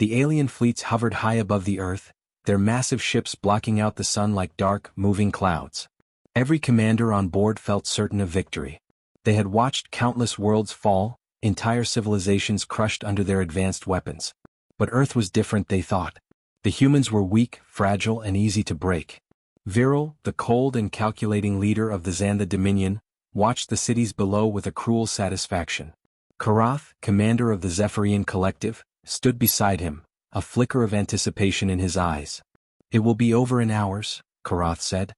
The alien fleets hovered high above the Earth, their massive ships blocking out the sun like dark, moving clouds. Every commander on board felt certain of victory. They had watched countless worlds fall, entire civilizations crushed under their advanced weapons. But Earth was different, they thought. The humans were weak, fragile, and easy to break. Viral, the cold and calculating leader of the Xantha Dominion, watched the cities below with a cruel satisfaction. Karath, commander of the Zephyrian Collective, stood beside him, a flicker of anticipation in his eyes. "It will be over in hours," Karath said.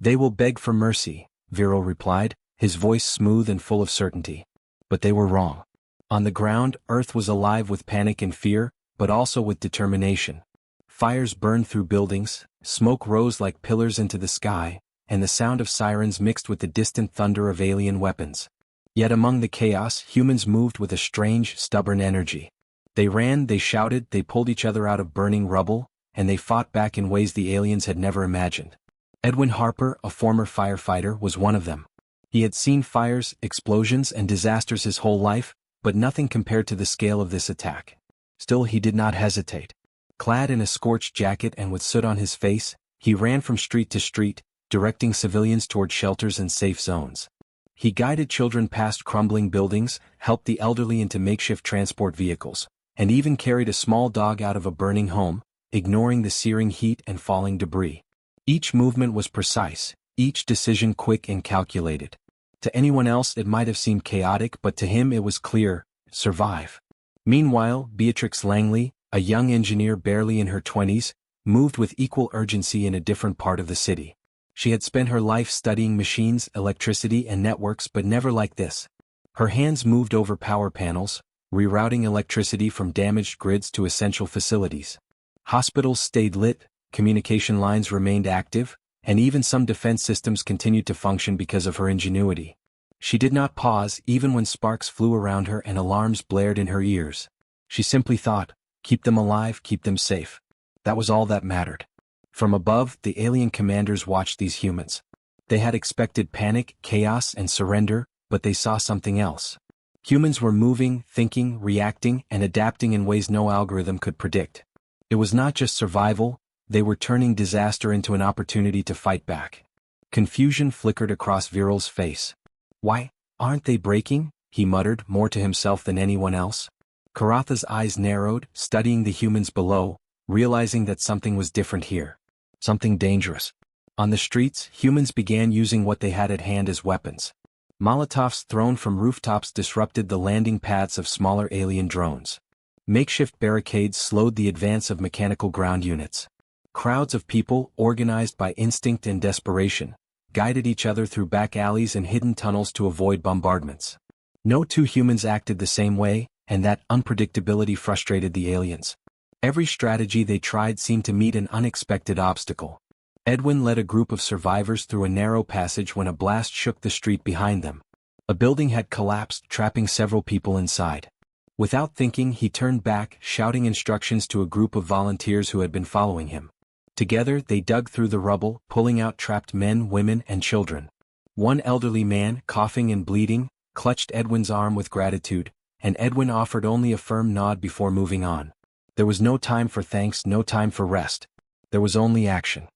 "They will beg for mercy," Viral replied, his voice smooth and full of certainty. But they were wrong. On the ground, Earth was alive with panic and fear, but also with determination. Fires burned through buildings, smoke rose like pillars into the sky, and the sound of sirens mixed with the distant thunder of alien weapons. Yet among the chaos, humans moved with a strange, stubborn energy. They ran, they shouted, they pulled each other out of burning rubble, and they fought back in ways the aliens had never imagined. Edwin Harper, a former firefighter, was one of them. He had seen fires, explosions, and disasters his whole life, but nothing compared to the scale of this attack. Still, he did not hesitate. Clad in a scorched jacket and with soot on his face, he ran from street to street, directing civilians toward shelters and safe zones. He guided children past crumbling buildings, helped the elderly into makeshift transport vehicles, and even carried a small dog out of a burning home, ignoring the searing heat and falling debris. Each movement was precise, each decision quick and calculated. To anyone else it might have seemed chaotic, but to him it was clear: survive. Meanwhile, Beatrix Langley, a young engineer barely in her 20s, moved with equal urgency in a different part of the city. She had spent her life studying machines, electricity, and networks, but never like this. Her hands moved over power panels, rerouting electricity from damaged grids to essential facilities. Hospitals stayed lit, communication lines remained active, and even some defense systems continued to function because of her ingenuity. She did not pause even when sparks flew around her and alarms blared in her ears. She simply thought, keep them alive, keep them safe. That was all that mattered. From above, the alien commanders watched these humans. They had expected panic, chaos, and surrender, but they saw something else. Humans were moving, thinking, reacting, and adapting in ways no algorithm could predict. It was not just survival, they were turning disaster into an opportunity to fight back. Confusion flickered across Viral's face. "Why, aren't they breaking?" he muttered, more to himself than anyone else. Karatha's eyes narrowed, studying the humans below, realizing that something was different here. Something dangerous. On the streets, humans began using what they had at hand as weapons. Molotovs thrown from rooftops disrupted the landing paths of smaller alien drones. Makeshift barricades slowed the advance of mechanical ground units. Crowds of people, organized by instinct and desperation, guided each other through back alleys and hidden tunnels to avoid bombardments. No two humans acted the same way, and that unpredictability frustrated the aliens. Every strategy they tried seemed to meet an unexpected obstacle. Edwin led a group of survivors through a narrow passage when a blast shook the street behind them. A building had collapsed, trapping several people inside. Without thinking, he turned back, shouting instructions to a group of volunteers who had been following him. Together, they dug through the rubble, pulling out trapped men, women, and children. One elderly man, coughing and bleeding, clutched Edwin's arm with gratitude, and Edwin offered only a firm nod before moving on. There was no time for thanks, no time for rest. There was only action.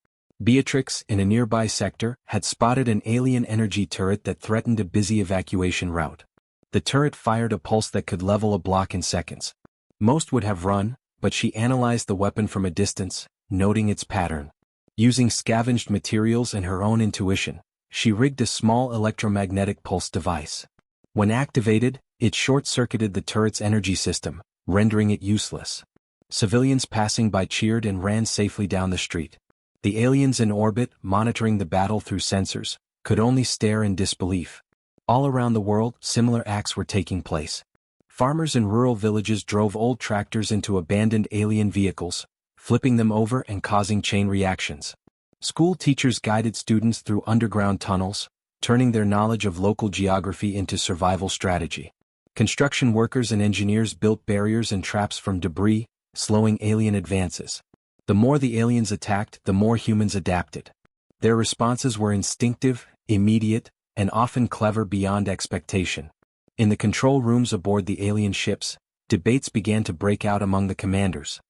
Beatrix, in a nearby sector, had spotted an alien energy turret that threatened a busy evacuation route. The turret fired a pulse that could level a block in seconds. Most would have run, but she analyzed the weapon from a distance, noting its pattern. Using scavenged materials and her own intuition, she rigged a small electromagnetic pulse device. When activated, it short-circuited the turret's energy system, rendering it useless. Civilians passing by cheered and ran safely down the street. The aliens in orbit, monitoring the battle through sensors, could only stare in disbelief. All around the world, similar acts were taking place. Farmers in rural villages drove old tractors into abandoned alien vehicles, flipping them over and causing chain reactions. School teachers guided students through underground tunnels, turning their knowledge of local geography into survival strategy. Construction workers and engineers built barriers and traps from debris, slowing alien advances. The more the aliens attacked, the more humans adapted. Their responses were instinctive, immediate, and often clever beyond expectation. In the control rooms aboard the alien ships, debates began to break out among the commanders.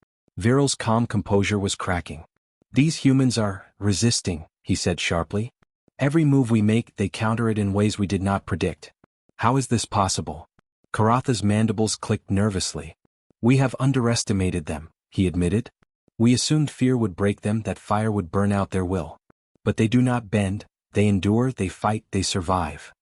Viral's calm composure was cracking. "These humans are resisting," he said sharply. "Every move we make, they counter it in ways we did not predict. How is this possible?" Karatha's mandibles clicked nervously. "We have underestimated them," he admitted. "We assumed fear would break them, that fire would burn out their will. But they do not bend, they endure, they fight, they survive."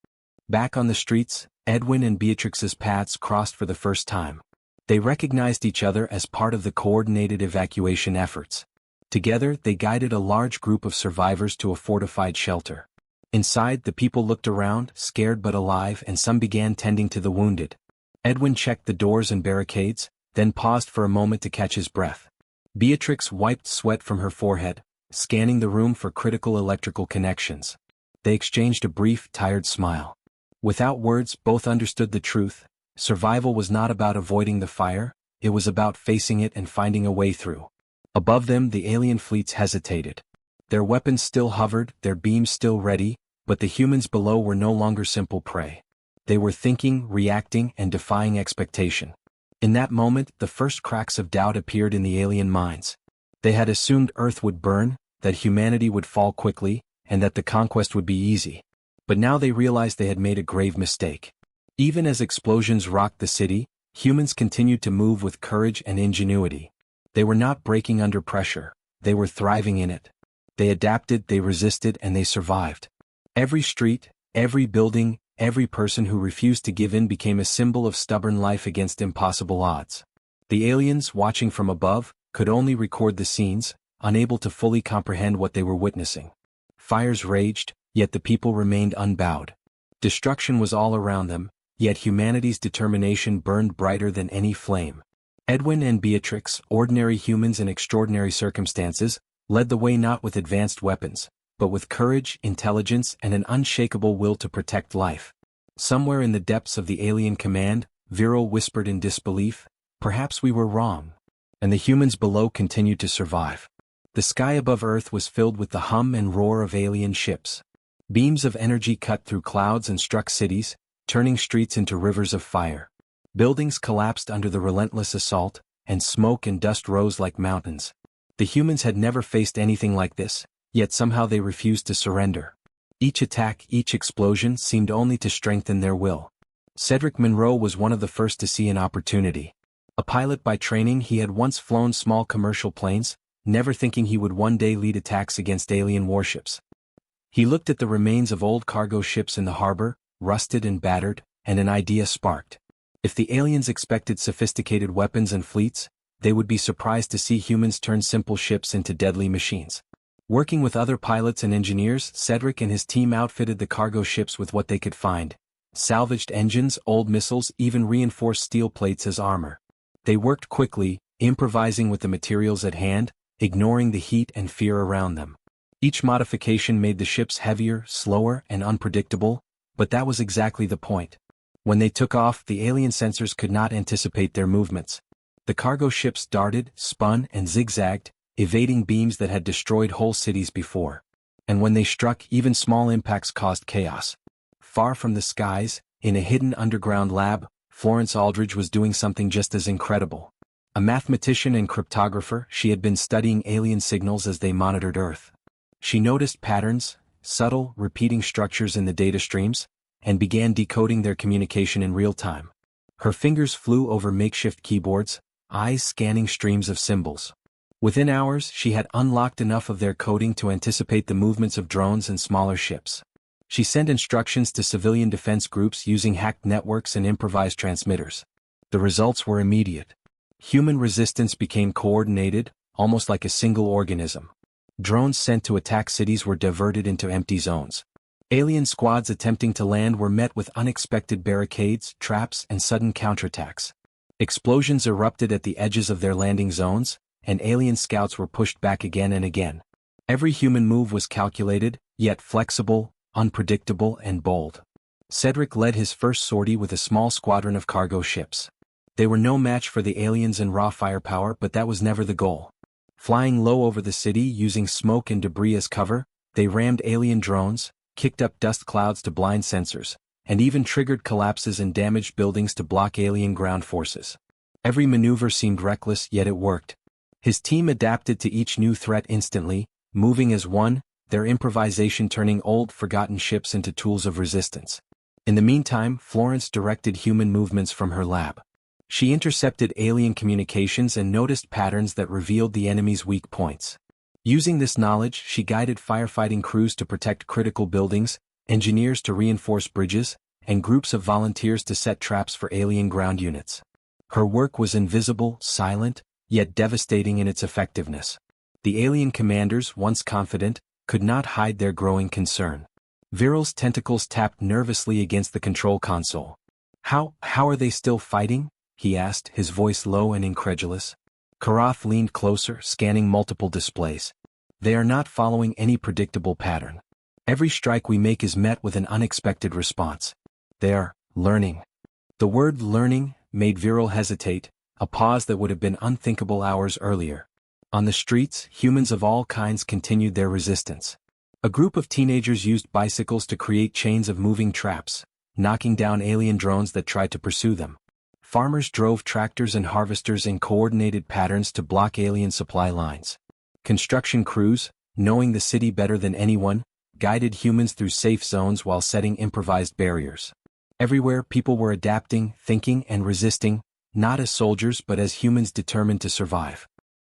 Back on the streets, Edwin and Beatrix's paths crossed for the first time. They recognized each other as part of the coordinated evacuation efforts. Together, they guided a large group of survivors to a fortified shelter. Inside, the people looked around, scared but alive, and some began tending to the wounded. Edwin checked the doors and barricades, then paused for a moment to catch his breath. Beatrix wiped sweat from her forehead, scanning the room for critical electrical connections. They exchanged a brief, tired smile. Without words, both understood the truth. Survival was not about avoiding the fire, it was about facing it and finding a way through. Above them, the alien fleets hesitated. Their weapons still hovered, their beams still ready, but the humans below were no longer simple prey. They were thinking, reacting, and defying expectation. In that moment, the first cracks of doubt appeared in the alien minds. They had assumed Earth would burn, that humanity would fall quickly, and that the conquest would be easy. But now they realized they had made a grave mistake. Even as explosions rocked the city, humans continued to move with courage and ingenuity. They were not breaking under pressure, they were thriving in it. They adapted, they resisted, and they survived. Every street, every building, every person who refused to give in became a symbol of stubborn life against impossible odds. The aliens, watching from above, could only record the scenes, unable to fully comprehend what they were witnessing. Fires raged, yet the people remained unbowed. Destruction was all around them, yet humanity's determination burned brighter than any flame. Edwin and Beatrix, ordinary humans in extraordinary circumstances, led the way not with advanced weapons, but with courage, intelligence, and an unshakable will to protect life. Somewhere in the depths of the alien command, Viral whispered in disbelief, "Perhaps we were wrong." And the humans below continued to survive. The sky above Earth was filled with the hum and roar of alien ships. Beams of energy cut through clouds and struck cities, turning streets into rivers of fire. Buildings collapsed under the relentless assault, and smoke and dust rose like mountains. The humans had never faced anything like this, yet somehow they refused to surrender. Each attack, each explosion seemed only to strengthen their will. Cedric Monroe was one of the first to see an opportunity. A pilot by training, he had once flown small commercial planes, never thinking he would one day lead attacks against alien warships. He looked at the remains of old cargo ships in the harbor, rusted and battered, and an idea sparked. If the aliens expected sophisticated weapons and fleets, they would be surprised to see humans turn simple ships into deadly machines. Working with other pilots and engineers, Cedric and his team outfitted the cargo ships with what they could find: salvaged engines, old missiles, even reinforced steel plates as armor. They worked quickly, improvising with the materials at hand, ignoring the heat and fear around them. Each modification made the ships heavier, slower, and unpredictable, but that was exactly the point. When they took off, the alien sensors could not anticipate their movements. The cargo ships darted, spun, and zigzagged, evading beams that had destroyed whole cities before. And when they struck, even small impacts caused chaos. Far from the skies, in a hidden underground lab, Florence Aldridge was doing something just as incredible. A mathematician and cryptographer, she had been studying alien signals as they monitored Earth. She noticed patterns, subtle, repeating structures in the data streams, and began decoding their communication in real time. Her fingers flew over makeshift keyboards, eyes scanning streams of symbols. Within hours, she had unlocked enough of their coding to anticipate the movements of drones and smaller ships. She sent instructions to civilian defense groups using hacked networks and improvised transmitters. The results were immediate. Human resistance became coordinated, almost like a single organism. Drones sent to attack cities were diverted into empty zones. Alien squads attempting to land were met with unexpected barricades, traps, and sudden counterattacks. Explosions erupted at the edges of their landing zones, and alien scouts were pushed back again and again. Every human move was calculated, yet flexible, unpredictable, and bold. Cedric led his first sortie with a small squadron of cargo ships. They were no match for the aliens in raw firepower, but that was never the goal. Flying low over the city, using smoke and debris as cover, they rammed alien drones, kicked up dust clouds to blind sensors, and even triggered collapses and damaged buildings to block alien ground forces. Every maneuver seemed reckless, yet it worked. His team adapted to each new threat instantly, moving as one, their improvisation turning old, forgotten ships into tools of resistance. In the meantime, Florence directed human movements from her lab. She intercepted alien communications and noticed patterns that revealed the enemy's weak points. Using this knowledge, she guided firefighting crews to protect critical buildings, engineers to reinforce bridges, and groups of volunteers to set traps for alien ground units. Her work was invisible, silent, yet devastating in its effectiveness. The alien commanders, once confident, could not hide their growing concern. Viral's tentacles tapped nervously against the control console. How are they still fighting?" he asked, his voice low and incredulous. Karath leaned closer, scanning multiple displays. "They are not following any predictable pattern. Every strike we make is met with an unexpected response. They are learning." The word learning made Viral hesitate, a pause that would have been unthinkable hours earlier. On the streets, humans of all kinds continued their resistance. A group of teenagers used bicycles to create chains of moving traps, knocking down alien drones that tried to pursue them. Farmers drove tractors and harvesters in coordinated patterns to block alien supply lines. Construction crews, knowing the city better than anyone, guided humans through safe zones while setting improvised barriers. Everywhere, people were adapting, thinking, and resisting, not as soldiers but as humans determined to survive.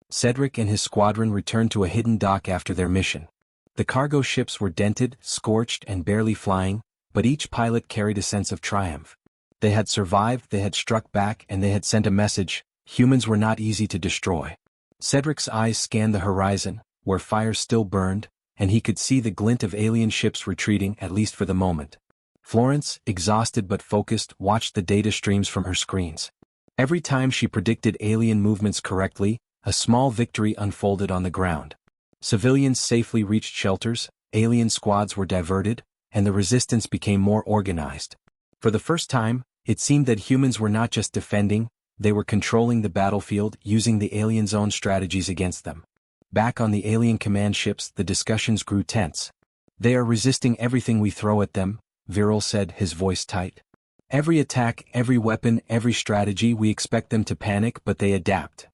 Cedric and his squadron returned to a hidden dock after their mission. The cargo ships were dented, scorched, and barely flying, but each pilot carried a sense of triumph. They had survived, they had struck back, and they had sent a message: humans were not easy to destroy. Cedric's eyes scanned the horizon, where fire still burned, and he could see the glint of alien ships retreating, at least for the moment. Florence, exhausted but focused, watched the data streams from her screens. Every time she predicted alien movements correctly, a small victory unfolded on the ground. Civilians safely reached shelters, alien squads were diverted, and the resistance became more organized. For the first time, it seemed that humans were not just defending, they were controlling the battlefield, using the aliens' own strategies against them. Back on the alien command ships, the discussions grew tense. "They are resisting everything we throw at them," Viral said, his voice tight. "Every attack, every weapon, every strategy, we expect them to panic, but they adapt."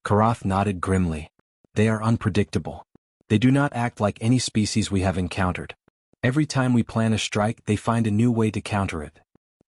Karath nodded grimly. "They are unpredictable. They do not act like any species we have encountered. Every time we plan a strike, they find a new way to counter it."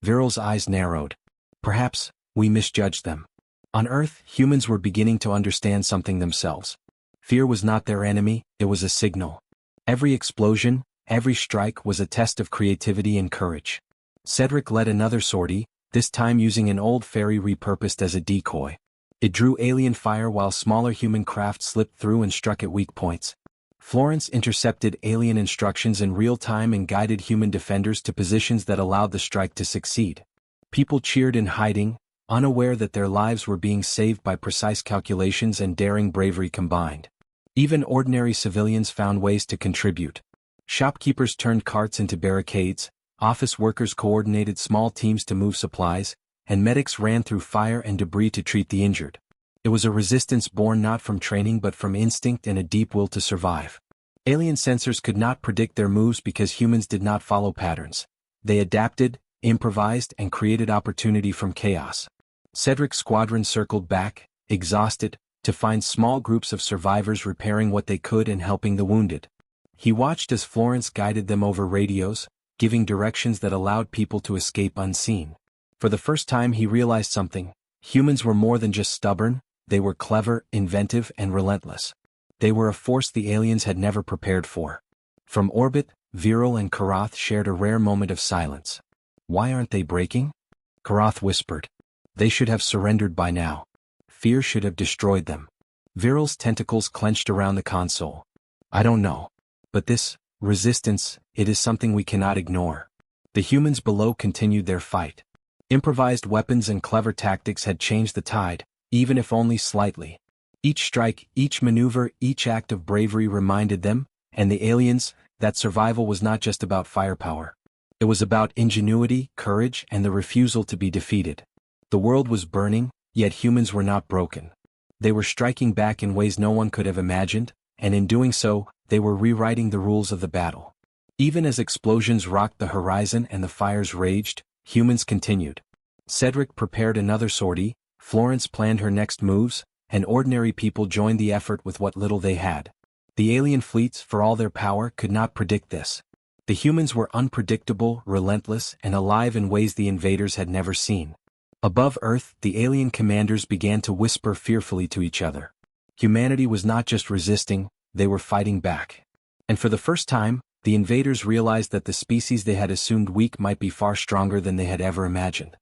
Viral's eyes narrowed. "Perhaps we misjudged them. On Earth, humans were beginning to understand something themselves. Fear was not their enemy, it was a signal. Every explosion, every strike was a test of creativity and courage." Cedric led another sortie, this time using an old ferry repurposed as a decoy. It drew alien fire while smaller human craft slipped through and struck at weak points. Florence intercepted alien instructions in real time and guided human defenders to positions that allowed the strike to succeed. People cheered in hiding, unaware that their lives were being saved by precise calculations and daring bravery combined. Even ordinary civilians found ways to contribute. Shopkeepers turned carts into barricades, office workers coordinated small teams to move supplies, and medics ran through fire and debris to treat the injured. It was a resistance born not from training but from instinct and a deep will to survive. Alien sensors could not predict their moves because humans did not follow patterns. They adapted, improvised, and created opportunity from chaos. Cedric's squadron circled back, exhausted, to find small groups of survivors repairing what they could and helping the wounded. He watched as Florence guided them over radios, giving directions that allowed people to escape unseen. For the first time he realized something: humans were more than just stubborn, they were clever, inventive, and relentless. They were a force the aliens had never prepared for. From orbit, Viral and Karath shared a rare moment of silence. "Why aren't they breaking?" Karath whispered. "They should have surrendered by now. Fear should have destroyed them." Viral's tentacles clenched around the console. "I don't know. But this resistance, it is something we cannot ignore." The humans below continued their fight. Improvised weapons and clever tactics had changed the tide, even if only slightly. Each strike, each maneuver, each act of bravery reminded them, and the aliens, that survival was not just about firepower. It was about ingenuity, courage, and the refusal to be defeated. The world was burning, yet humans were not broken. They were striking back in ways no one could have imagined, and in doing so, they were rewriting the rules of the battle. Even as explosions rocked the horizon and the fires raged, humans continued. Cedric prepared another sortie, Florence planned her next moves, and ordinary people joined the effort with what little they had. The alien fleets, for all their power, could not predict this. The humans were unpredictable, relentless, and alive in ways the invaders had never seen. Above Earth, the alien commanders began to whisper fearfully to each other. Humanity was not just resisting, they were fighting back. And for the first time, the invaders realized that the species they had assumed weak might be far stronger than they had ever imagined.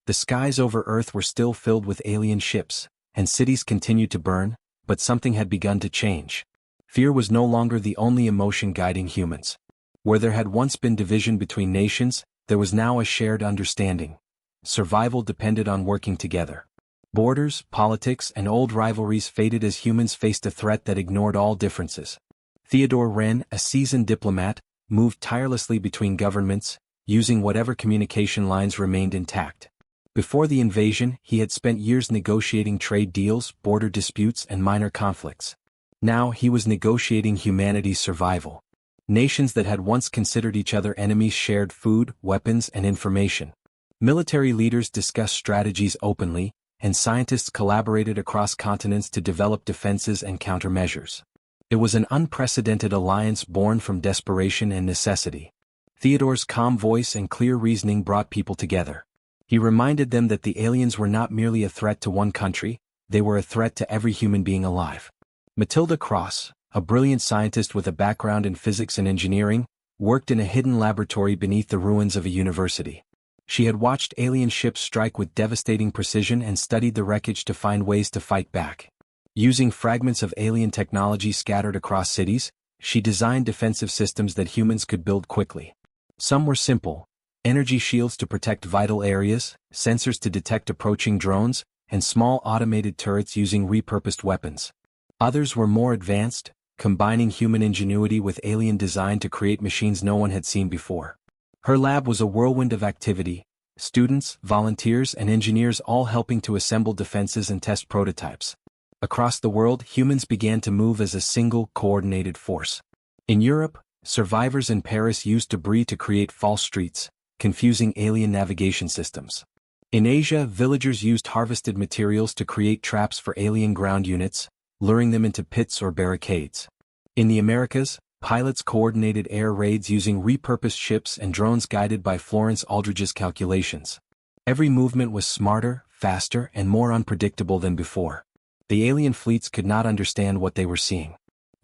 The skies over Earth were still filled with alien ships, and cities continued to burn, but something had begun to change. Fear was no longer the only emotion guiding humans. Where there had once been division between nations, there was now a shared understanding. Survival depended on working together. Borders, politics, and old rivalries faded as humans faced a threat that ignored all differences. Theodore Wren, a seasoned diplomat, moved tirelessly between governments, using whatever communication lines remained intact. Before the invasion, he had spent years negotiating trade deals, border disputes, and minor conflicts. Now he was negotiating humanity's survival. Nations that had once considered each other enemies shared food, weapons, and information. Military leaders discussed strategies openly, and scientists collaborated across continents to develop defenses and countermeasures. It was an unprecedented alliance born from desperation and necessity. Theodore's calm voice and clear reasoning brought people together. He reminded them that the aliens were not merely a threat to one country, they were a threat to every human being alive. Matilda Cross, a brilliant scientist with a background in physics and engineering, worked in a hidden laboratory beneath the ruins of a university. She had watched alien ships strike with devastating precision and studied the wreckage to find ways to fight back. Using fragments of alien technology scattered across cities, she designed defensive systems that humans could build quickly. Some were simple: energy shields to protect vital areas, sensors to detect approaching drones, and small automated turrets using repurposed weapons. Others were more advanced, combining human ingenuity with alien design to create machines no one had seen before. Her lab was a whirlwind of activity, students, volunteers, and engineers all helping to assemble defenses and test prototypes. Across the world, humans began to move as a single, coordinated force. In Europe, survivors in Paris used debris to create false streets, confusing alien navigation systems. In Asia, villagers used harvested materials to create traps for alien ground units, luring them into pits or barricades. In the Americas, pilots coordinated air raids using repurposed ships and drones guided by Florence Aldridge's calculations. Every movement was smarter, faster, and more unpredictable than before. The alien fleets could not understand what they were seeing.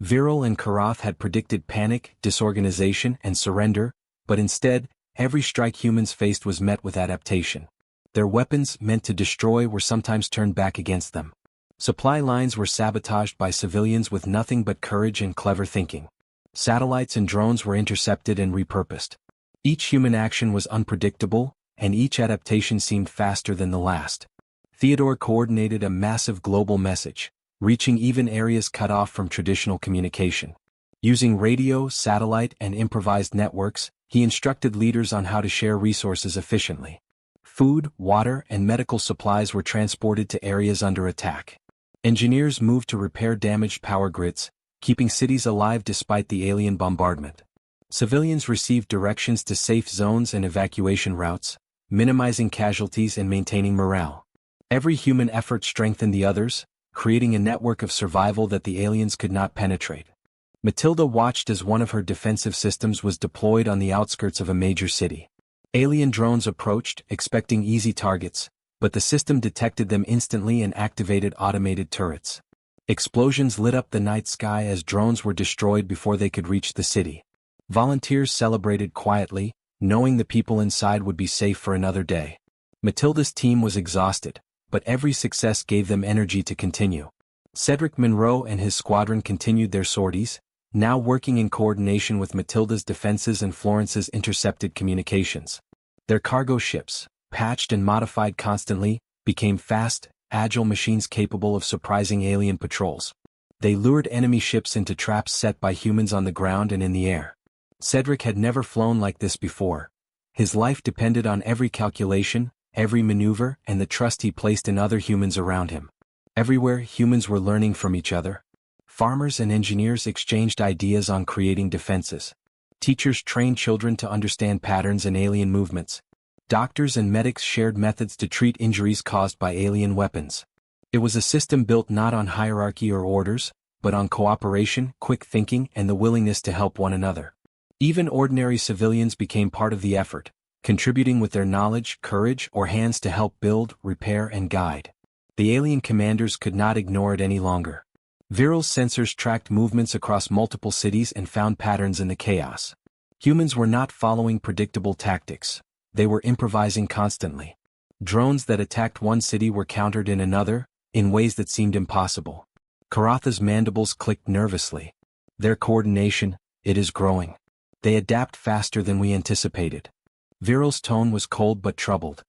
Viral and Karath had predicted panic, disorganization, and surrender, but instead, every strike humans faced was met with adaptation. Their weapons, meant to destroy, were sometimes turned back against them. Supply lines were sabotaged by civilians with nothing but courage and clever thinking. Satellites and drones were intercepted and repurposed. Each human action was unpredictable, and each adaptation seemed faster than the last. Theodore coordinated a massive global message, reaching even areas cut off from traditional communication. Using radio, satellite, and improvised networks, he instructed leaders on how to share resources efficiently. Food, water, and medical supplies were transported to areas under attack. Engineers moved to repair damaged power grids, keeping cities alive despite the alien bombardment. Civilians received directions to safe zones and evacuation routes, minimizing casualties and maintaining morale. Every human effort strengthened the others, creating a network of survival that the aliens could not penetrate. Matilda watched as one of her defensive systems was deployed on the outskirts of a major city. Alien drones approached, expecting easy targets, but the system detected them instantly and activated automated turrets. Explosions lit up the night sky as drones were destroyed before they could reach the city. Volunteers celebrated quietly, knowing the people inside would be safe for another day. Matilda's team was exhausted, but every success gave them energy to continue. Cedric Monroe and his squadron continued their sorties, now working in coordination with Matilda's defenses and Florence's intercepted communications. Their cargo ships, patched and modified constantly, became fast, agile machines capable of surprising alien patrols. They lured enemy ships into traps set by humans on the ground and in the air. Cedric had never flown like this before. His life depended on every calculation, every maneuver, and the trust he placed in other humans around him. Everywhere, humans were learning from each other. Farmers and engineers exchanged ideas on creating defenses. Teachers trained children to understand patterns in alien movements. Doctors and medics shared methods to treat injuries caused by alien weapons. It was a system built not on hierarchy or orders, but on cooperation, quick thinking, and the willingness to help one another. Even ordinary civilians became part of the effort, contributing with their knowledge, courage, or hands to help build, repair, and guide. The alien commanders could not ignore it any longer. Viral's sensors tracked movements across multiple cities and found patterns in the chaos. Humans were not following predictable tactics. They were improvising constantly. Drones that attacked one city were countered in another, in ways that seemed impossible. Karatha's mandibles clicked nervously. Their coordination, it is growing. They adapt faster than we anticipated. Viral's tone was cold but troubled.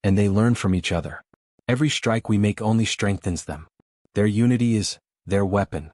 And they learn from each other. Every strike we make only strengthens them. Their unity is their weapon.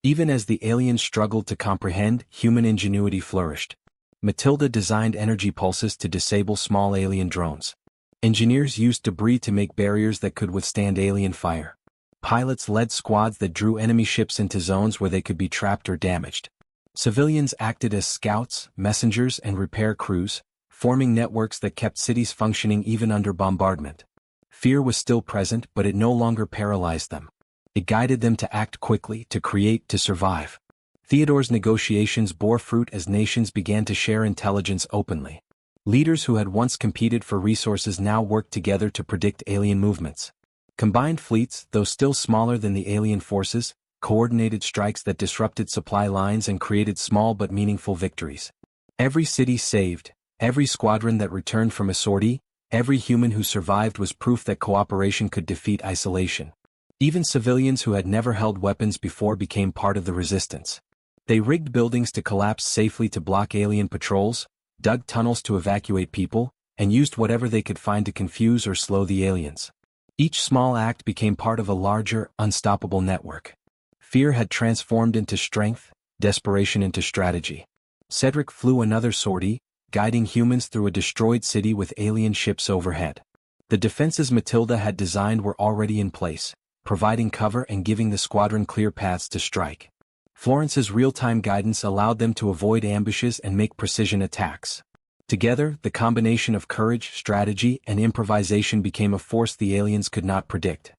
Even as the aliens struggled to comprehend, human ingenuity flourished. Matilda designed energy pulses to disable small alien drones. Engineers used debris to make barriers that could withstand alien fire. Pilots led squads that drew enemy ships into zones where they could be trapped or damaged. Civilians acted as scouts, messengers, and repair crews, forming networks that kept cities functioning even under bombardment. Fear was still present, but it no longer paralyzed them. It guided them to act quickly, to create, to survive. Theodore's negotiations bore fruit as nations began to share intelligence openly. Leaders who had once competed for resources now worked together to predict alien movements. Combined fleets, though still smaller than the alien forces, coordinated strikes that disrupted supply lines and created small but meaningful victories. Every city saved, every squadron that returned from a sortie, every human who survived was proof that cooperation could defeat isolation. Even civilians who had never held weapons before became part of the resistance. They rigged buildings to collapse safely to block alien patrols, dug tunnels to evacuate people, and used whatever they could find to confuse or slow the aliens. Each small act became part of a larger, unstoppable network. Fear had transformed into strength, desperation into strategy. Cedric flew another sortie, guiding humans through a destroyed city with alien ships overhead. The defenses Matilda had designed were already in place, providing cover and giving the squadron clear paths to strike. Florence's real-time guidance allowed them to avoid ambushes and make precision attacks. Together, the combination of courage, strategy, and improvisation became a force the aliens could not predict.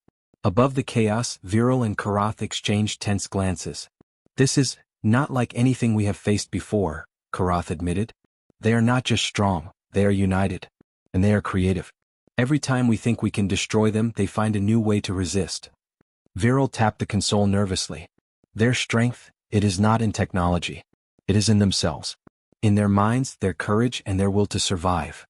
Above the chaos, Viral and Karath exchanged tense glances. "This is not like anything we have faced before," Karath admitted. "They are not just strong, they are united. And they are creative. Every time we think we can destroy them, they find a new way to resist." Viral tapped the console nervously. "Their strength, it is not in technology. It is in themselves. In their minds, their courage, and their will to survive."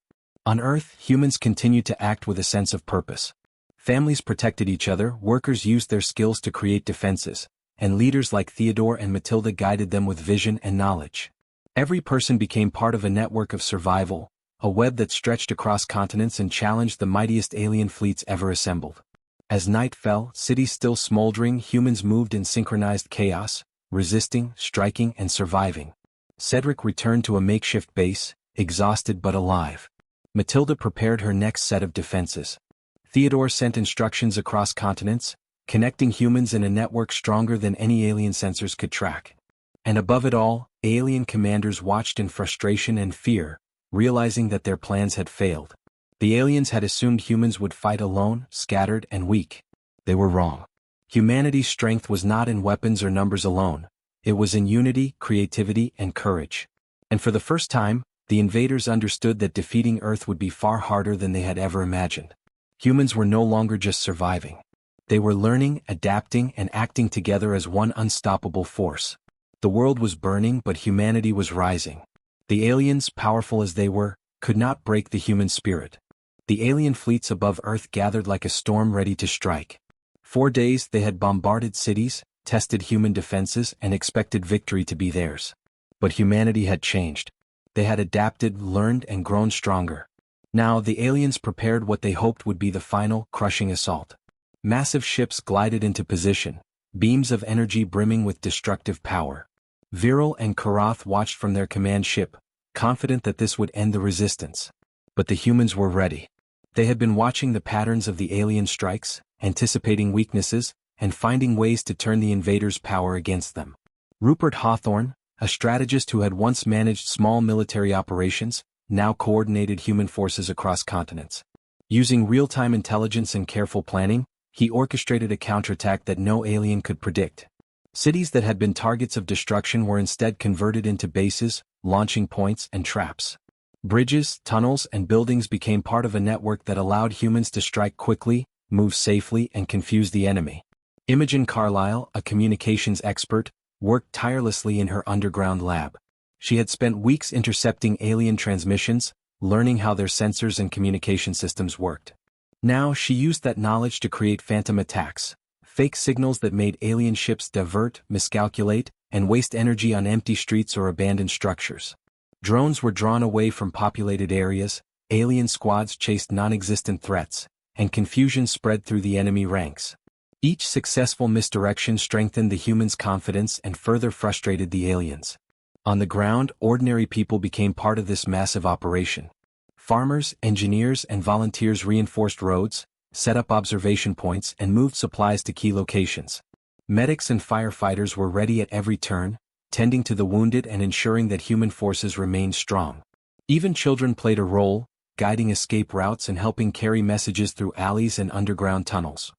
On Earth, humans continued to act with a sense of purpose. Families protected each other, workers used their skills to create defenses, and leaders like Theodore and Matilda guided them with vision and knowledge. Every person became part of a network of survival, a web that stretched across continents and challenged the mightiest alien fleets ever assembled. As night fell, cities still smoldering, humans moved in synchronized chaos, resisting, striking, and surviving. Cedric returned to a makeshift base, exhausted but alive. Matilda prepared her next set of defenses. Theodore sent instructions across continents, connecting humans in a network stronger than any alien sensors could track. And above it all, alien commanders watched in frustration and fear, realizing that their plans had failed. The aliens had assumed humans would fight alone, scattered, and weak. They were wrong. Humanity's strength was not in weapons or numbers alone. It was in unity, creativity, and courage. And for the first time, the invaders understood that defeating Earth would be far harder than they had ever imagined. Humans were no longer just surviving. They were learning, adapting, and acting together as one unstoppable force. The world was burning, but humanity was rising. The aliens, powerful as they were, could not break the human spirit. The alien fleets above Earth gathered like a storm ready to strike. 4 days they had bombarded cities, tested human defenses, and expected victory to be theirs. But humanity had changed. They had adapted, learned, and grown stronger. Now the aliens prepared what they hoped would be the final, crushing assault. Massive ships glided into position, beams of energy brimming with destructive power. Viral and Karath watched from their command ship, confident that this would end the resistance. But the humans were ready. They had been watching the patterns of the alien strikes, anticipating weaknesses, and finding ways to turn the invaders' power against them. Rupert Hawthorne, a strategist who had once managed small military operations, now coordinated human forces across continents. Using real-time intelligence and careful planning, he orchestrated a counterattack that no alien could predict. Cities that had been targets of destruction were instead converted into bases, launching points, and traps. Bridges, tunnels, and buildings became part of a network that allowed humans to strike quickly, move safely, and confuse the enemy. Imogen Carlyle, a communications expert, worked tirelessly in her underground lab. She had spent weeks intercepting alien transmissions, learning how their sensors and communication systems worked. Now she used that knowledge to create phantom attacks, fake signals that made alien ships divert, miscalculate, and waste energy on empty streets or abandoned structures. Drones were drawn away from populated areas, alien squads chased non-existent threats, and confusion spread through the enemy ranks. Each successful misdirection strengthened the humans' confidence and further frustrated the aliens. On the ground, ordinary people became part of this massive operation. Farmers, engineers, and volunteers reinforced roads, set up observation points, and moved supplies to key locations. Medics and firefighters were ready at every turn, tending to the wounded and ensuring that human forces remained strong. Even children played a role, guiding escape routes and helping carry messages through alleys and underground tunnels.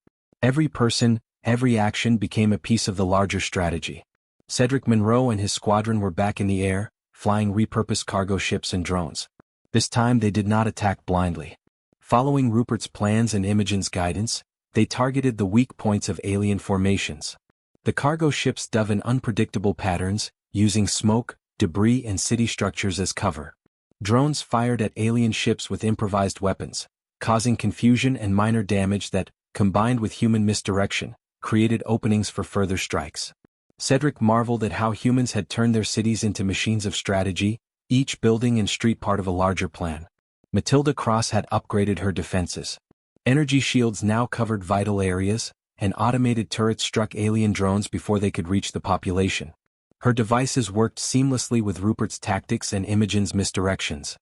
Every person, every action became a piece of the larger strategy. Cedric Monroe and his squadron were back in the air, flying repurposed cargo ships and drones. This time they did not attack blindly. Following Rupert's plans and Imogen's guidance, they targeted the weak points of alien formations. The cargo ships dove in unpredictable patterns, using smoke, debris, and city structures as cover. Drones fired at alien ships with improvised weapons, causing confusion and minor damage that, combined with human misdirection, created openings for further strikes. Cedric marveled at how humans had turned their cities into machines of strategy, each building and street part of a larger plan. Matilda Cross had upgraded her defenses. Energy shields now covered vital areas, and automated turrets struck alien drones before they could reach the population. Her devices worked seamlessly with Rupert's tactics and Imogen's misdirections.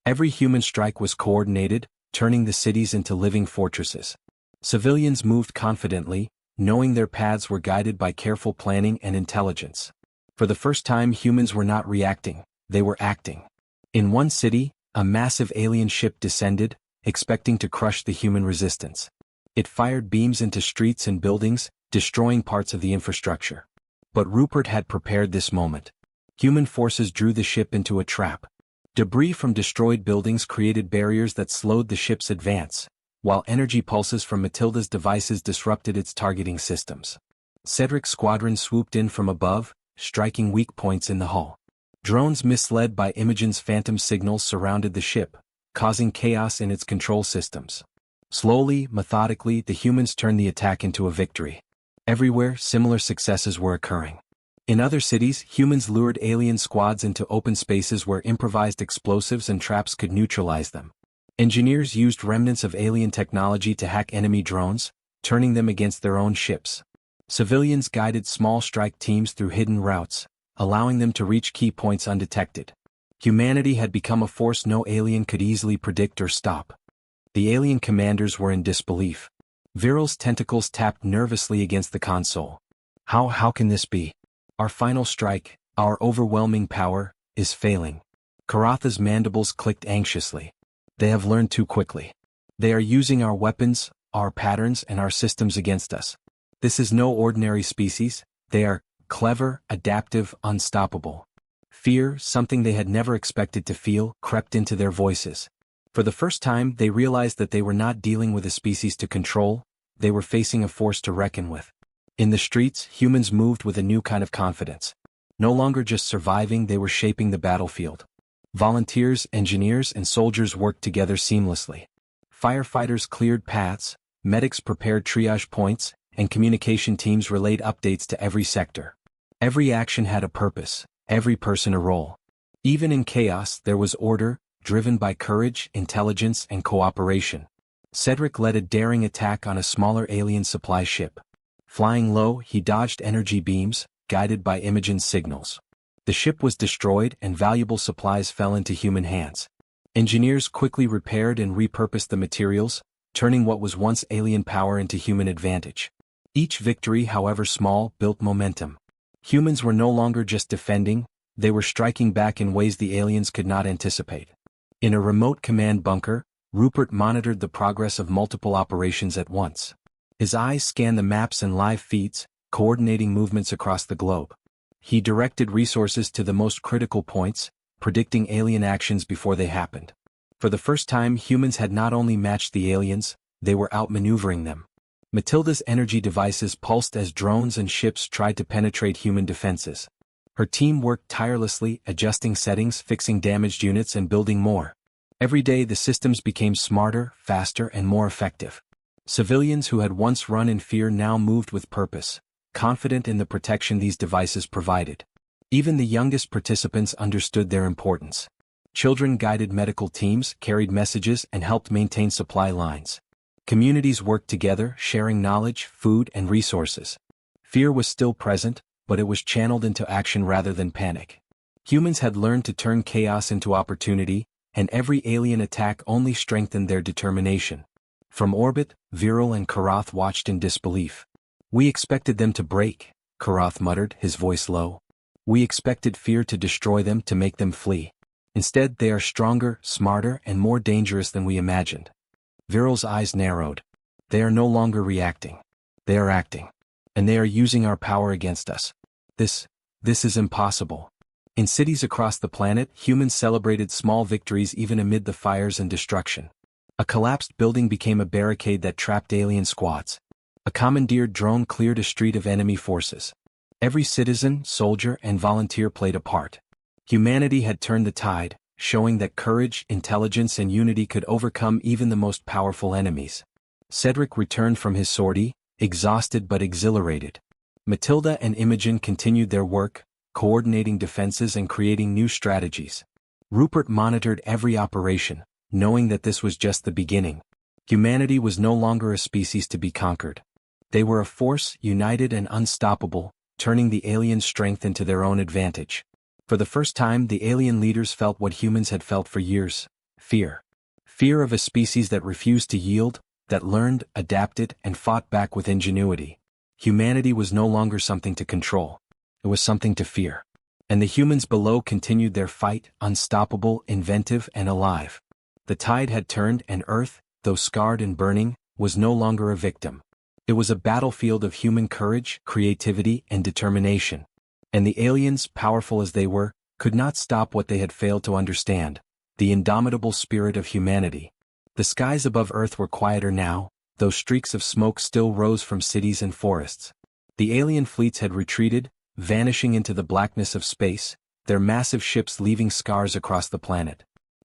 Every human strike was coordinated, turning the cities into living fortresses. Civilians moved confidently, knowing their paths were guided by careful planning and intelligence. For the first time, humans were not reacting, they were acting. In one city, a massive alien ship descended, expecting to crush the human resistance. It fired beams into streets and buildings, destroying parts of the infrastructure. But Rupert had prepared this moment. Human forces drew the ship into a trap. Debris from destroyed buildings created barriers that slowed the ship's advance, while energy pulses from Matilda's devices disrupted its targeting systems. Cedric's squadron swooped in from above, striking weak points in the hull. Drones misled by Imogen's phantom signals surrounded the ship, causing chaos in its control systems. Slowly, methodically, the humans turned the attack into a victory. Everywhere, similar successes were occurring. In other cities, humans lured alien squads into open spaces where improvised explosives and traps could neutralize them. Engineers used remnants of alien technology to hack enemy drones, turning them against their own ships. Civilians guided small strike teams through hidden routes, allowing them to reach key points undetected. Humanity had become a force no alien could easily predict or stop. The alien commanders were in disbelief. Viral's tentacles tapped nervously against the console. How can this be? Our final strike, our overwhelming power, is failing. Karatha's mandibles clicked anxiously. They have learned too quickly. They are using our weapons, our patterns, and our systems against us. This is no ordinary species. They are clever, adaptive, unstoppable. Fear, something they had never expected to feel, crept into their voices. For the first time, they realized that they were not dealing with a species to control, they were facing a force to reckon with. In the streets, humans moved with a new kind of confidence. No longer just surviving, they were shaping the battlefield. Volunteers, engineers, and soldiers worked together seamlessly. Firefighters cleared paths, medics prepared triage points, and communication teams relayed updates to every sector. Every action had a purpose, every person a role. Even in chaos, there was order, driven by courage, intelligence, and cooperation. Cedric led a daring attack on a smaller alien supply ship. Flying low, he dodged energy beams, guided by Imogen's signals. The ship was destroyed and valuable supplies fell into human hands. Engineers quickly repaired and repurposed the materials, turning what was once alien power into human advantage. Each victory, however small, built momentum. Humans were no longer just defending, they were striking back in ways the aliens could not anticipate. In a remote command bunker, Rupert monitored the progress of multiple operations at once. His eyes scanned the maps and live feeds, coordinating movements across the globe. He directed resources to the most critical points, predicting alien actions before they happened. For the first time, humans had not only matched the aliens, they were outmaneuvering them. Matilda's energy devices pulsed as drones and ships tried to penetrate human defenses. Her team worked tirelessly, adjusting settings, fixing damaged units, and building more. Every day the systems became smarter, faster, and more effective. Civilians who had once run in fear now moved with purpose, confident in the protection these devices provided. Even the youngest participants understood their importance. Children guided medical teams, carried messages, and helped maintain supply lines. Communities worked together, sharing knowledge, food, and resources. Fear was still present, but it was channeled into action rather than panic. Humans had learned to turn chaos into opportunity, and every alien attack only strengthened their determination. From orbit, Viral and Karath watched in disbelief. "We expected them to break," Karath muttered, his voice low. "We expected fear to destroy them, to make them flee. Instead, they are stronger, smarter, and more dangerous than we imagined." Viral's eyes narrowed. "They are no longer reacting. They are acting. And they are using our power against us. This is impossible." In cities across the planet, humans celebrated small victories even amid the fires and destruction. A collapsed building became a barricade that trapped alien squads. A commandeered drone cleared a street of enemy forces. Every citizen, soldier, and volunteer played a part. Humanity had turned the tide, showing that courage, intelligence, and unity could overcome even the most powerful enemies. Cedric returned from his sortie, exhausted but exhilarated. Matilda and Imogen continued their work, coordinating defenses and creating new strategies. Rupert monitored every operation, knowing that this was just the beginning. Humanity was no longer a species to be conquered. They were a force, united and unstoppable, turning the alien strength into their own advantage. For the first time, the alien leaders felt what humans had felt for years: fear. Fear of a species that refused to yield, that learned, adapted, and fought back with ingenuity. Humanity was no longer something to control. It was something to fear. And the humans below continued their fight, unstoppable, inventive, and alive. The tide had turned, and Earth, though scarred and burning, was no longer a victim. It was a battlefield of human courage, creativity, and determination. And the aliens, powerful as they were, could not stop what they had failed to understand: the indomitable spirit of humanity. The skies above Earth were quieter now, though streaks of smoke still rose from cities and forests. The alien fleets had retreated, vanishing into the blackness of space, their massive ships leaving scars across the planet.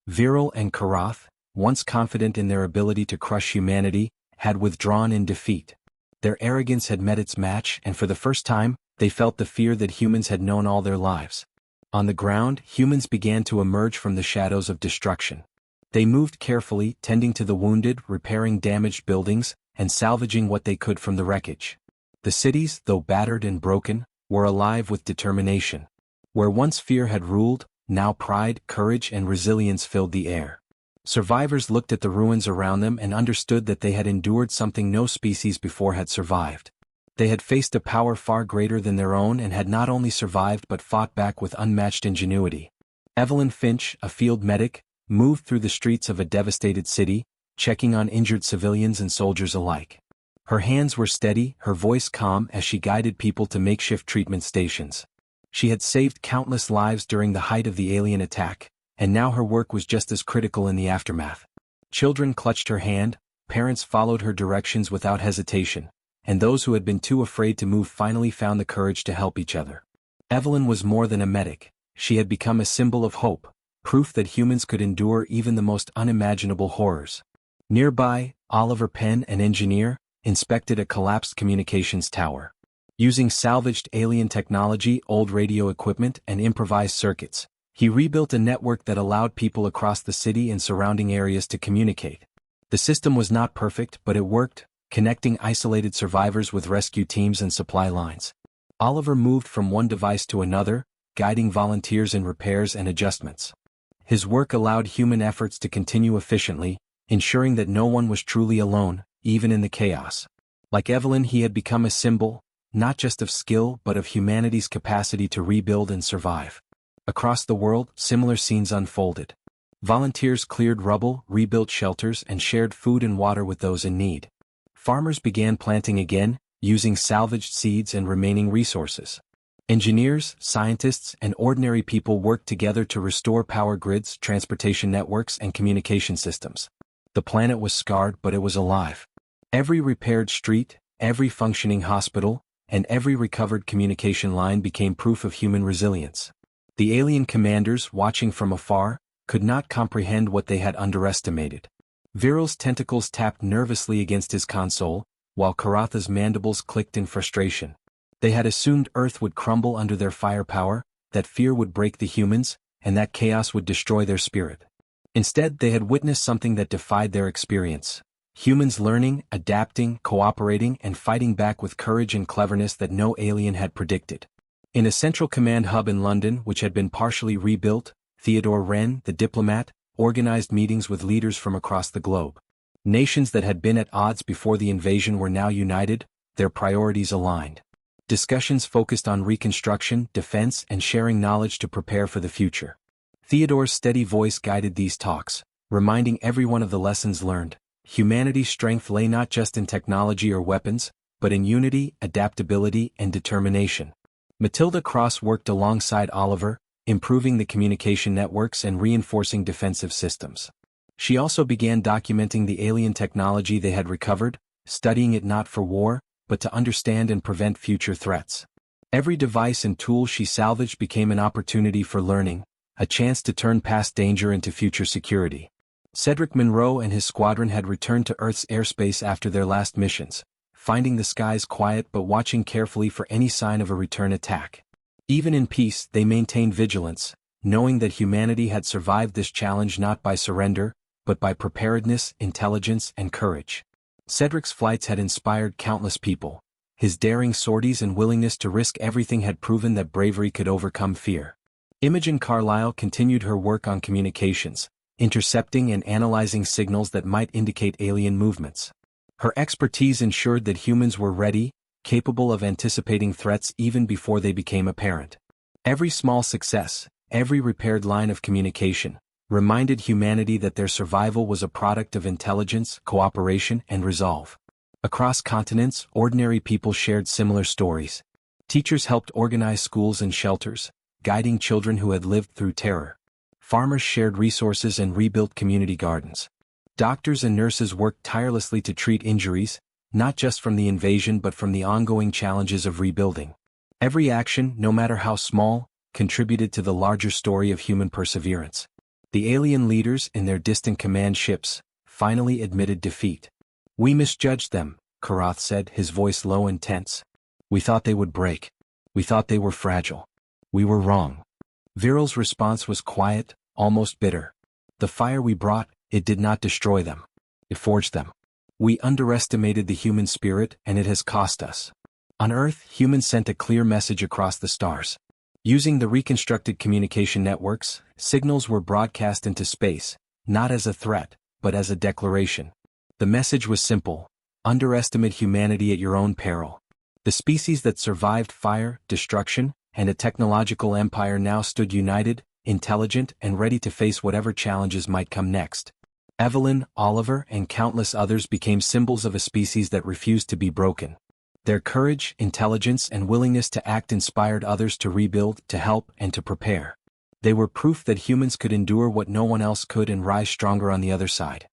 Viral and Karath, once confident in their ability to crush humanity, had withdrawn in defeat. Their arrogance had met its match, and for the first time, they felt the fear that humans had known all their lives. On the ground, humans began to emerge from the shadows of destruction. They moved carefully, tending to the wounded, repairing damaged buildings, and salvaging what they could from the wreckage. The cities, though battered and broken, were alive with determination. Where once fear had ruled, now pride, courage, and resilience filled the air. Survivors looked at the ruins around them and understood that they had endured something no species before had survived. They had faced a power far greater than their own and had not only survived but fought back with unmatched ingenuity. Evelyn Finch, a field medic, moved through the streets of a devastated city, checking on injured civilians and soldiers alike. Her hands were steady, her voice calm as she guided people to makeshift treatment stations. She had saved countless lives during the height of the alien attack, and now her work was just as critical in the aftermath. Children clutched her hand, parents followed her directions without hesitation, and those who had been too afraid to move finally found the courage to help each other. Evelyn was more than a medic. She had become a symbol of hope, proof that humans could endure even the most unimaginable horrors. Nearby, Oliver Penn, an engineer, inspected a collapsed communications tower. Using salvaged alien technology, old radio equipment, and improvised circuits, he rebuilt a network that allowed people across the city and surrounding areas to communicate. The system was not perfect, but it worked, connecting isolated survivors with rescue teams and supply lines. Oliver moved from one device to another, guiding volunteers in repairs and adjustments. His work allowed human efforts to continue efficiently, ensuring that no one was truly alone, even in the chaos. Like Evelyn, he had become a symbol, not just of skill but of humanity's capacity to rebuild and survive. Across the world, similar scenes unfolded. Volunteers cleared rubble, rebuilt shelters, and shared food and water with those in need. Farmers began planting again, using salvaged seeds and remaining resources. Engineers, scientists, and ordinary people worked together to restore power grids, transportation networks, and communication systems. The planet was scarred, but it was alive. Every repaired street, every functioning hospital, and every recovered communication line became proof of human resilience. The alien commanders, watching from afar, could not comprehend what they had underestimated. Viral's tentacles tapped nervously against his console, while Karatha's mandibles clicked in frustration. They had assumed Earth would crumble under their firepower, that fear would break the humans, and that chaos would destroy their spirit. Instead, they had witnessed something that defied their experience. Humans learning, adapting, cooperating, and fighting back with courage and cleverness that no alien had predicted. In a central command hub in London, which had been partially rebuilt, Theodore Wren, the diplomat, organized meetings with leaders from across the globe. Nations that had been at odds before the invasion were now united, their priorities aligned. Discussions focused on reconstruction, defense, and sharing knowledge to prepare for the future. Theodore's steady voice guided these talks, reminding everyone of the lessons learned. Humanity's strength lay not just in technology or weapons, but in unity, adaptability, and determination. Matilda Cross worked alongside Oliver, improving the communication networks and reinforcing defensive systems. She also began documenting the alien technology they had recovered, studying it not for war, but to understand and prevent future threats. Every device and tool she salvaged became an opportunity for learning, a chance to turn past danger into future security. Cedric Monroe and his squadron had returned to Earth's airspace after their last missions, finding the skies quiet but watching carefully for any sign of a return attack. Even in peace, they maintained vigilance, knowing that humanity had survived this challenge not by surrender, but by preparedness, intelligence, and courage. Cedric's flights had inspired countless people. His daring sorties and willingness to risk everything had proven that bravery could overcome fear. Imogen Carlyle continued her work on communications, intercepting and analyzing signals that might indicate alien movements. Her expertise ensured that humans were ready, capable of anticipating threats even before they became apparent. Every small success, every repaired line of communication, reminded humanity that their survival was a product of intelligence, cooperation, and resolve. Across continents, ordinary people shared similar stories. Teachers helped organize schools and shelters, guiding children who had lived through terror. Farmers shared resources and rebuilt community gardens. Doctors and nurses worked tirelessly to treat injuries, not just from the invasion but from the ongoing challenges of rebuilding. Every action, no matter how small, contributed to the larger story of human perseverance. The alien leaders, in their distant command ships, finally admitted defeat. "We misjudged them," Karath said, his voice low and tense. "We thought they would break. We thought they were fragile. We were wrong." Viral's response was quiet, almost bitter. "The fire we brought, it did not destroy them. It forged them. We underestimated the human spirit, and it has cost us." On Earth, humans sent a clear message across the stars. Using the reconstructed communication networks, signals were broadcast into space, not as a threat, but as a declaration. The message was simple: underestimate humanity at your own peril. The species that survived fire, destruction, and a technological empire now stood united, intelligent, and ready to face whatever challenges might come next. Evelyn, Oliver, and countless others became symbols of a species that refused to be broken. Their courage, intelligence, and willingness to act inspired others to rebuild, to help, and to prepare. They were proof that humans could endure what no one else could and rise stronger on the other side.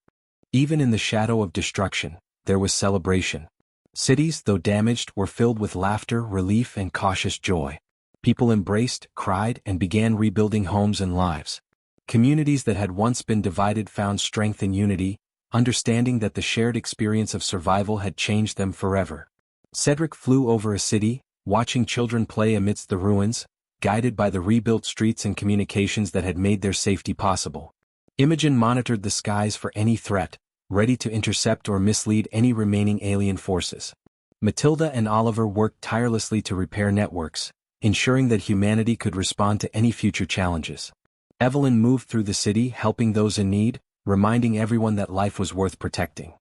Even in the shadow of destruction, there was celebration. Cities, though damaged, were filled with laughter, relief, and cautious joy. People embraced, cried, and began rebuilding homes and lives. Communities that had once been divided found strength in unity, understanding that the shared experience of survival had changed them forever. Cedric flew over a city, watching children play amidst the ruins, guided by the rebuilt streets and communications that had made their safety possible. Imogen monitored the skies for any threat, ready to intercept or mislead any remaining alien forces. Matilda and Oliver worked tirelessly to repair networks, ensuring that humanity could respond to any future challenges. Evelyn moved through the city, helping those in need, reminding everyone that life was worth protecting.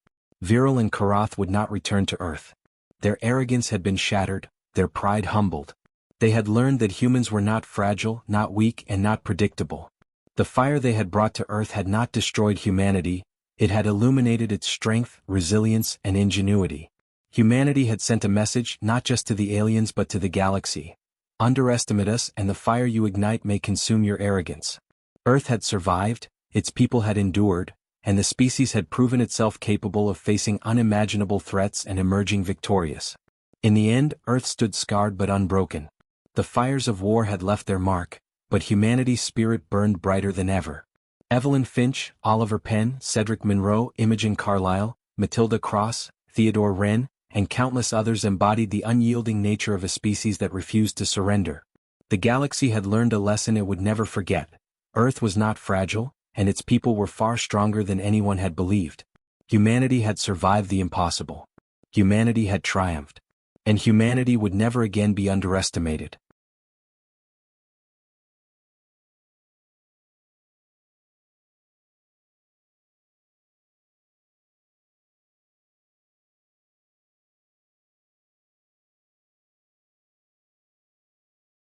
Viral and Karath would not return to Earth. Their arrogance had been shattered, their pride humbled. They had learned that humans were not fragile, not weak, and not predictable. The fire they had brought to Earth had not destroyed humanity, It had illuminated its strength, resilience, and ingenuity. Humanity had sent a message not just to the aliens but to the galaxy. Underestimate us and the fire you ignite may consume your arrogance. Earth had survived, its people had endured, and the species had proven itself capable of facing unimaginable threats and emerging victorious. In the end, Earth stood scarred but unbroken. The fires of war had left their mark, but humanity's spirit burned brighter than ever. Evelyn Finch, Oliver Penn, Cedric Monroe, Imogen Carlyle, Matilda Cross, Theodore Wren, and countless others embodied the unyielding nature of a species that refused to surrender. The galaxy had learned a lesson it would never forget. Earth was not fragile, and its people were far stronger than anyone had believed. Humanity had survived the impossible. Humanity had triumphed. And humanity would never again be underestimated.